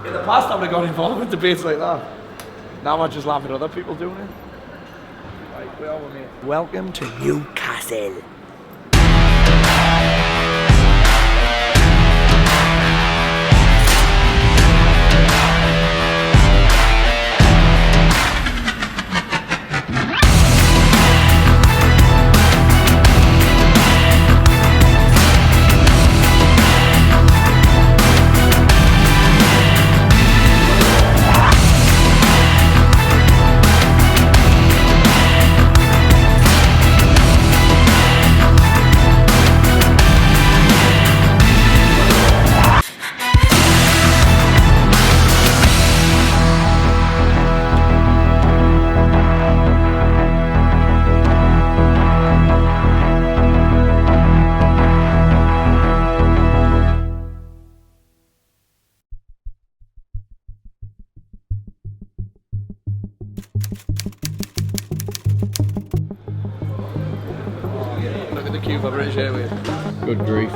In the past, I would have got involved in debates like that. Now I just laugh at other people doing it. Right, where are we, mate? Welcome to Newcastle. Look at the queue for British Airways. Good grief.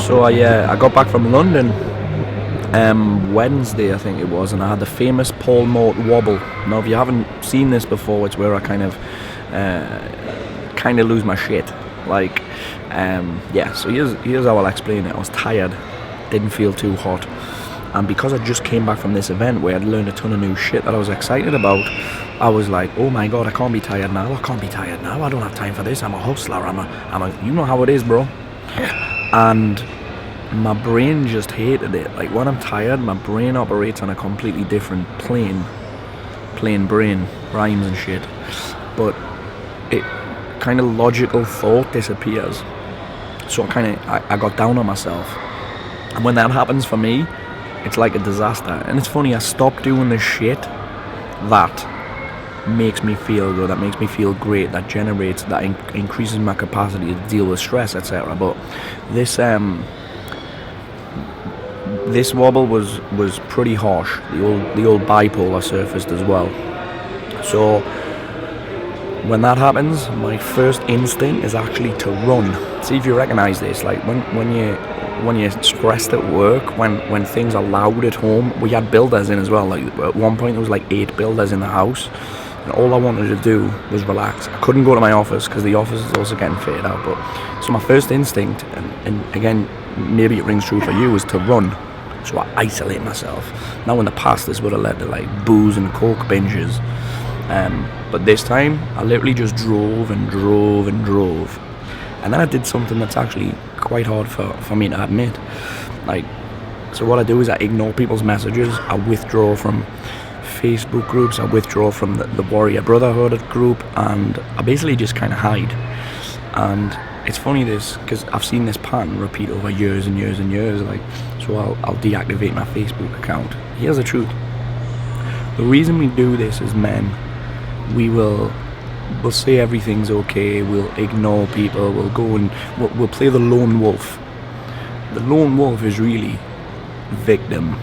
So I got back from London Wednesday, I think it was, and I had the famous Paul Mort wobble. Now, if you haven't seen this before, it's where I kind of lose my shit. Like, yeah. So here's how I'll explain it. I was tired, didn't feel too hot, and because I just came back from this event where I'd learned a ton of new shit that I was excited about, I was like, oh my god, I can't be tired now. I can't be tired now. I don't have time for this. I'm a hustler. I'm a. You know how it is, bro. And my brain just hated it. Like, when I'm tired, my brain operates on a completely different plane brain, rhymes and shit, but it kind of logical thought disappears. So I got down on myself, and when that happens for me, it's like a disaster. And it's funny, I stopped doing the shit that makes me feel good, that makes me feel great, that generates, that increases my capacity to deal with stress, etc. But this wobble was pretty harsh. The old bipolar surfaced as well. So when that happens, my first instinct is actually to run. See if you recognise this. Like when you're stressed at work, when things are loud at home. We had builders in as well. Like, at one point there was like 8 builders in the house, and all I wanted to do was relax. I couldn't go to my office because the office is also getting faded out. But so my first instinct, and again, maybe it rings true for you, is to run. So I isolate myself. Now, in the past, this would have led to like booze and coke binges, but this time I literally just drove, and then I did something that's actually quite hard for me to admit. Like, so what I do is I ignore people's messages. I withdraw from Facebook groups. I withdraw from the Warrior Brotherhood group, and I basically just kind of hide. And it's funny this, because I've seen this pattern repeat over years and years and years. Like, so I'll deactivate my Facebook account. Here's the truth. The reason we do this as men, we'll say everything's okay, we'll ignore people, we'll go and we'll play the lone wolf. The lone wolf is really victim.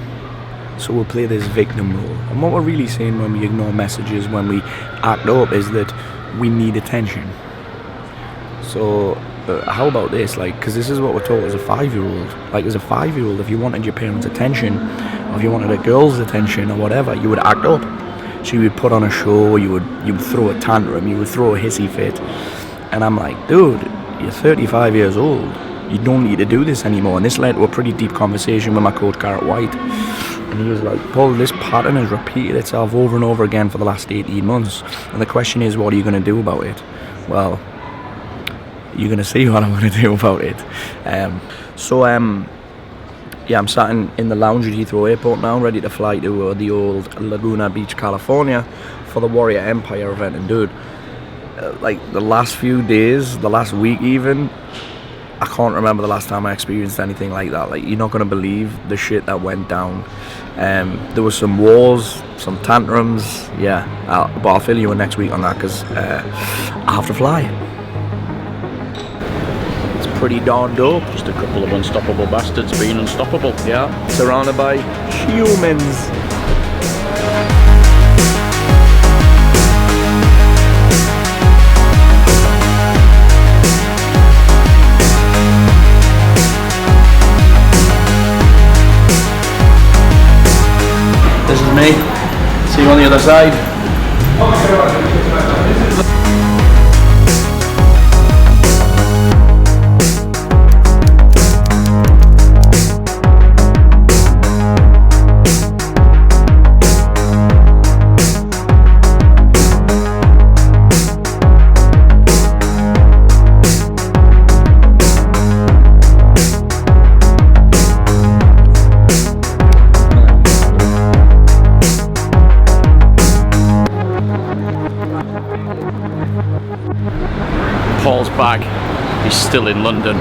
So we'll play this victim role. And what we're really saying when we ignore messages, when we act up, is that we need attention. So how about this? Like, because this is what we're taught as a 5-year-old. Like, as a 5-year-old, if you wanted your parents' attention, or if you wanted a girl's attention or whatever, you would act up. So you would put on a show, you would throw a tantrum, you would throw a hissy fit. And I'm like, dude, you're 35 years old. You don't need to do this anymore. And this led to a pretty deep conversation with my coach, Garrett White. And he was like, Paul, this pattern has repeated itself over and over again for the last 18 months. And the question is, what are you going to do about it? Well, you're gonna see what I'm gonna do about it. Yeah, I'm sat in the lounge at Heathrow Airport now, ready to fly to the old Laguna Beach, California, for the Warrior Empire event. And dude, like the last few days, the last week even, I can't remember the last time I experienced anything like that. Like, you're not gonna believe the shit that went down. There was some wars, some tantrums, yeah. But I'll fill you in next week on that, because I have to fly. It's pretty darn dope. Just a couple of unstoppable bastards being unstoppable. Yeah, surrounded by humans. This is me. See you on the other side. Paul's bag is still in London.